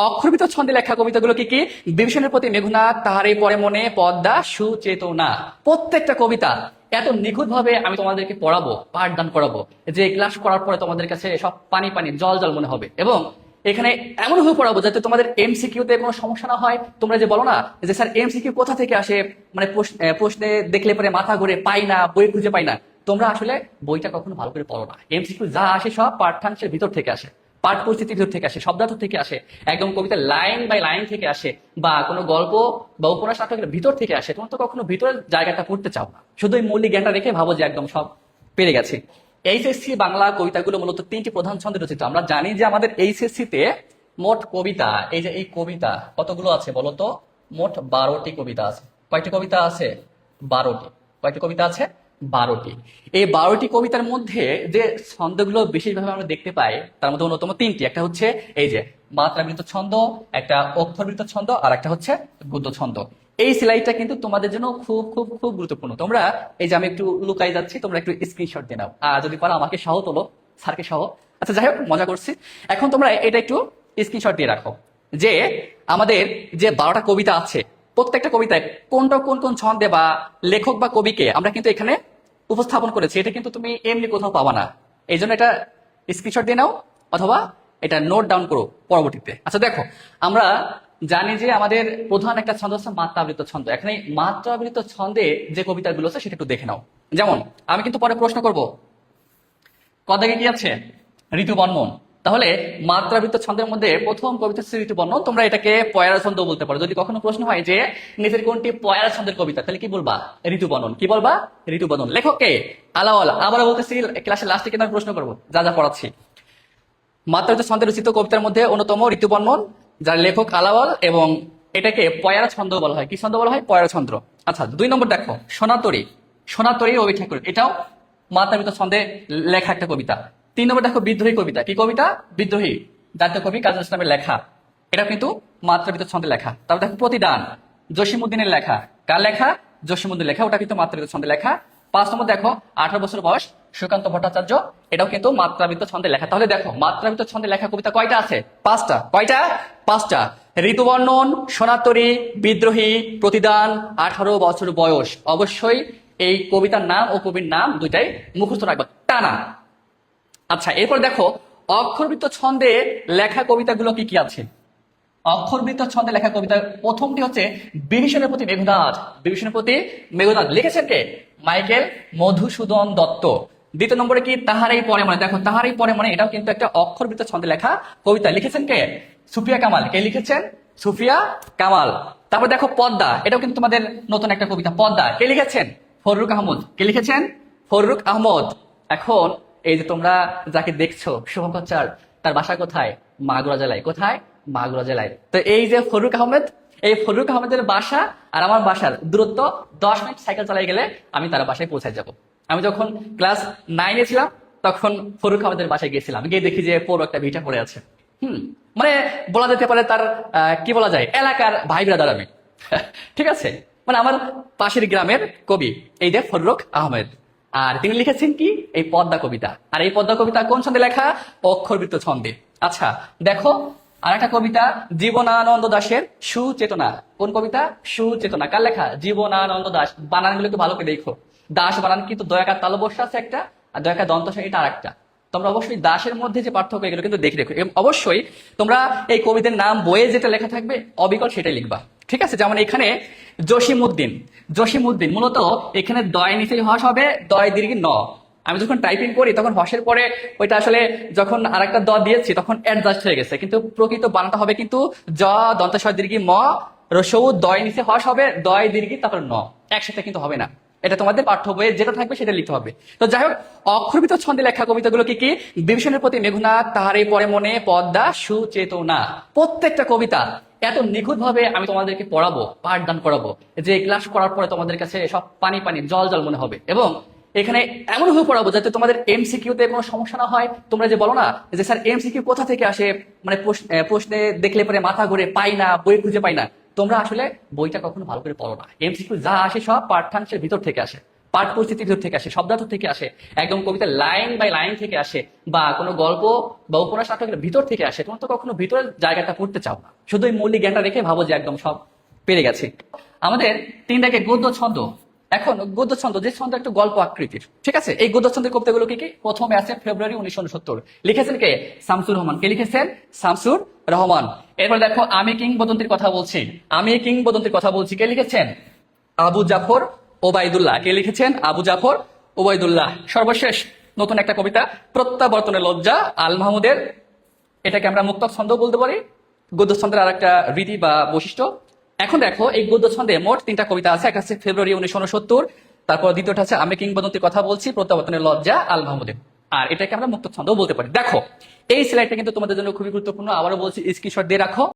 অক্ষরবিত ছন্দে লেখা কবিতাগুলো কি কি? বিভীষণের প্রতি মেঘনাদ, তাহারই পরে মনে পদ্মা সুচেতনা। প্রত্যেকটা কবিতা এত নিখুঁত ভাবে আমি তোমাদেরকে পড়াবো, পাঠদান করাবো, যে ক্লাস করার পরে তোমাদের কাছে সব পানি পানি জল জল মনে হবে। এবং এখানে এমন ভাবে পড়াবো যাতে তোমাদের এমসিকিউ তে কোনো সমস্যা না হয়। তোমরা যে বলো না যে স্যার এমসিকিউ কোথা থেকে আসে, মানে প্রশ্নে দেখলে পরে মাথা ঘুরে, পাই না, বই খুঁজে পাই না। তোমরা আসলে বইটা কখনো ভালো করে পড়ো না। এমসিকিউ যা আসে সব পাঠ্যাংশের ভিতর থেকে আসে, পাঠ পরিস্থিতির ভিতর থেকে আসে, শব্দার্থ থেকে আসে, একদম কবিতার লাইন বাই লাইন থেকে আসে, বা কোনো গল্প বা উপন্যাস নাটকের ভিতর থেকে আসে। তোমরা তো কখনো ভিতরের জায়গাটা পড়তে চাও না, শুধু এই মৌলিক জ্ঞানটা রেখে ভাবো যে একদম সব পেরে গেছে। এইচএসসি বাংলা কবিতাগুলো মূলত 3টি প্রধান ছন্দে রচিত। আমরা জানি যে আমাদের এইচএসসি তে মোট কবিতা, এই যে এই কবিতা কতগুলো আছে বলতো? মোট 12টি কবিতা আছে। কয়টি কবিতা আছে? 12টি। কয়টি কবিতা আছে? 12টি। এই 12টি কবিতার মধ্যে যে ছন্দগুলো বিশেষভাবে আমরা দেখতে পাই তার মধ্যে অন্যতম 3টি। একটা হচ্ছে এই যে মাত্রাবৃত্ত ছন্দ, একটা অক্ষরবৃত্ত ছন্দ, আর একটা হচ্ছে গদ্য ছন্দ। এই সিলাইটা কিন্তু তোমাদের জন্য খুব খুব খুব গুরুত্বপূর্ণ। তোমরা এই যে আমি একটু লুকাই যাচ্ছি, তোমরা একটু স্ক্রিনশট দিয়ে নাও, আর যদি পারো আমাকে সহ তোলো, স্যারকে সহ। আচ্ছা যাই হোক, মজা করছি। এখন তোমরা এটা একটু স্ক্রিনশট দিয়ে রাখো যে আমাদের যে 12টা কবিতা আছে, প্রত্যেকটা কবিতায় কোনটা কোন কোন ছন্দে বা লেখক বা কবিকে আমরা কিন্তু এখানে উপস্থাপন করেছি। এটা কিন্তু তুমি এমনি কোথাও পাবা না। এই জন্য এটা স্ক্রিনশট দিয়ে নাও, অথবা এটা নোট ডাউন করো পরবর্তীতে। আচ্ছা দেখো, আমরা জানি যে আমাদের প্রধান একটা ছন্দ হচ্ছে মাত্রাবৃত্ত ছন্দ। এখানে মাত্রাবৃত্ত ছন্দে যে কবিতাগুলো আছে সেটা একটু দেখে নাও। যেমন আমি কিন্তু পরে প্রশ্ন করব, কদাগে কি আছে? ঋতুবর্ণন। তাহলে মাত্রাবৃত্ত ছন্দের মধ্যে প্রথম কবিতা হচ্ছে ঋতুবর্ণন। তোমরা এটাকে পয়রা ছন্দ বলতে পারো। যদি কখনো প্রশ্ন হয় যে নিজের কোনটি পয়রা ছন্দের কবিতা, তাহলে কি বলবা? ঋতুবর্ণন। কি বলবা? ঋতুবর্ণন। লেখককে? আলাওয়ালা। আবার বলতেছি, ক্লাসের লাস্টে কিন্তু আমি প্রশ্ন করবো যা যা পড়াচ্ছি। মাত্রাবৃত্ত ছন্দে রচিত কবিতার মধ্যে অন্যতম ঋতুবর্ণন, যার লেখক আলাওয়াল, এবং এটাকে পয়রা ছন্দ বলা হয়। কি ছন্দ বলা হয়? পয়রা ছন্দ। আচ্ছা 2 নম্বর দেখো, সোনাতরী। সোনাতরী রবি ঠাকুর, এটাও মাত্রাবৃত্ত ছন্দে লেখা একটা কবিতা। 3 নম্বর দেখো বিদ্রোহী কবিতা। কি কবিতা? বিদ্রোহী, জাতীয় কবি কাজী নজরুল ইসলামের লেখা। এটা কিন্তু মাত্রাবৃত্ত ছন্দে লেখা। তারপর দেখো প্রতিদান, জসিমউদ্দিনের লেখা। কার লেখা? জসিমউদ্দিন লেখা, ওটা কিন্তু মাত্রাবৃত্ত ছন্দে লেখা। 5 নম্বর দেখো 18 বছর বয়স, সুকান্ত ভট্টাচার্য, এটাও কিন্তু মাত্রাবৃত্ত ছন্দে লেখা। তাহলে দেখো মাত্রাবৃত্ত ছন্দে লেখা কবিতা কয়টা আছে? 5টা। কয়টা? 5টা। ঋতুবর্ণন, সোনাতরী, বিদ্রোহী, প্রতিদান, 18 বছর বয়স। অবশ্যই এই কবিতার নাম ও কবির নাম দুইটাই মুখস্থ রাখবা টানা। আচ্ছা এরপর দেখো অক্ষরবৃত্ত ছন্দে লেখা কবিতাগুলো কি কি আছে। অক্ষরবৃত্ত ছন্দে লেখা কবিতা প্রথমটি হচ্ছে বিভীষণের প্রতি মেঘনাদ। বিভীষণের প্রতি মেঘনাদ লিখেছেন কে? মাইকেল মধুসূদন দত্ত। 2 নম্বরে কি? তাহারই পরে মনে। দেখো তাহারই পরে মনে, এটাও কিন্তু একটা অক্ষরবৃত্ত ছন্দে লেখা কবিতা। লিখেছেন কে? সুফিয়া কামাল। কে লিখেছেন? সুফিয়া কামাল। তারপর দেখো পদ্মা, এটাও কিন্তু তোমাদের নতুন একটা কবিতা। পদ্মা কে লিখেছেন? ফররুক আহমদ। কে লিখেছেন? ফররুক আহমদ। এখন এই যে তোমরা যাকে দেখছো শুভঙ্কর চার, তার বাসা কোথায়? মাগুরা জেলায়। কোথায়? মাগুরা জেলায়। তো এই যে ফররুক আহমেদ, এই ফররুক আহমেদের বাসা আর আমার বাসার দূরত্ব 10 মিনিট সাইকেল চালাই গেলে আমি তার বাসায় পৌঁছায় যাব। আমি যখন ক্লাস 9-এ ছিলাম তখন ফররুক আহমেদের বাসায় গিয়েছিলাম, গিয়ে দেখি যে পুরো একটা ভিটা পড়ে আছে। মানে বলা যেতে পারে তার কি বলা যায়, এলাকার ভাই ব্রাদার আমি। ঠিক আছে, মানে আমার পাশের গ্রামের কবি এই যে ফররুক আহমেদ। আর তিনি লিখেছেন কি? এই পদ্মা কবিতা। আর এই পদ্মা কবিতা কোন ছন্দে লেখা? অক্ষরবৃত্ত ছন্দে। আচ্ছা দেখো আর একটা কবিতা জীবনানন্দ দাশের সুচেতনা। কোন কবিতা? সুচেতনা। কার লেখা? জীবনানন্দ দাশ। বানানগুলো একটু ভালো করে দেখো, দাস বানান কিন্তু দয়াকার তালবস্যা আছে একটা, আর দয়াকার দন্তস্বর এটা আরেকটা। তোমরা অবশ্যই দাসের মধ্যে যে পার্থক্য এগুলো কিন্তু দেখে রেখো। এবং অবশ্যই তোমরা এই কবিদের নাম বইয়ে যেটা লেখা থাকবে অবিকল সেটাই লিখবা। ঠিক আছে, যেমন এখানে জসিমউদ্দিন। জসিমউদ্দিন মূলত এখানে দয় নিচেই হস হবে, দয় দীর্ঘ ন। আমি যখন টাইপিং করি তখন হসের পরে ওইটা আসলে যখন আরেকটা দ দিয়েছি তখন অ্যাডজাস্ট হয়ে গেছে, কিন্তু প্রকৃত বানানটা হবে কিন্তু জ দন্তাস্বর দীর্ঘ ম রসৌ, দয় নিচে হস হবে, দয় দীর্ঘ তারপর ন, একসাথে কিন্তু হবে না। এটা তোমাদের পাঠ্য বইয়ে যেটা থাকবে সেটা লিখতে হবে। তো যাই হোক, অক্ষরবৃত্ত ছন্দে লেখা কবিতাগুলো কি কি? বিভীষণের প্রতি মেঘনাদ, তাহারই পরে মনে পদ্মা সুচেতনা। প্রত্যেকটা কবিতা এত নিখুঁত ভাবে আমি তোমাদেরকে পড়াবো, পাঠদান করাবো, যে ক্লাস করার পরে তোমাদের কাছে সব পানি পানি জল জল মনে হবে। এবং এখানে এমন ভাবে পড়াবো যাতে তোমাদের এমসিকিউ তে কোনো সমস্যা না হয়। তোমরা যে বলো না যে স্যার এমসিকিউ কোথা থেকে আসে, মানে প্রশ্নে দেখলে পরে মাথা ঘুরে, পাই না, বই খুঁজে পাই না। তোমরা আসলে বইটা কখনো ভালো করে পড়ো না। এমসিকিউ যা আসে সব পাঠ্যাংশের ভিতর থেকে আসে, পাঠ পরিস্থিতির ভিতর থেকে আসে, শব্দার্থ থেকে আসে, একদম কবিতা লাইন বাই লাইন থেকে আসে, বা কোনো গল্প বা উপন্যাস নাটকের ভিতর থেকে আসে, তোমরা তো কখনো ভিতরের জায়গাটা পড়তে চাও না, শুধু এই মৌলিক জ্ঞানটা রেখে ভাবো যে একদম সব পেরে গেছে। আমাদের 3 গদ্য ছন্দ। এখন গদ্য ছন্দ, যে ছন্দ একটু গল্প আকৃতির, ঠিক আছে? এই গদ্য ছন্দের কবিতাগুলো কি কি? প্রথমে আছে ফেব্রুয়ারি 1969, লিখেছেন কে? শামসুর রহমান। কে লিখেছেন? শামসুর রহমান। এরপর দেখো আমি কিংবদন্তির কথা বলছি, আমি কিংবদন্তির কথা বলছি, কে লিখেছেন? আবু জাফর ওবায়দুল্লাহ। কে লিখেছেন? আবু জাফর ওবায়দুল্লাহ। সর্বশেষ নতুন একটা কবিতা, প্রত্যাবর্তনের লজ্জা, আল মাহমুদের। এটাকে আমরা মুক্তক ছন্দ বলতে পারি, গদ্য ছন্দের আর একটা রীতি বা বৈশিষ্ট্য। এখন দেখো এই গদ্য ছন্দে মোট 3টা কবিতা আছে। একটা হচ্ছে ফেব্রুয়ারি 1969, তারপর দ্বিতীয়টা হচ্ছে আমি কিংবদন্তির কথা বলছি, প্রত্যাবর্তনের লজ্জা, আল মাহমুদের। আর এটাকে আমরা মুক্তক ছন্দও বলতে পারি। দেখো এই স্লাইডটা কিন্তু তোমাদের জন্য খুবই গুরুত্বপূর্ণ, আবারও বলছি স্ক্রিনশট দিয়ে রাখো।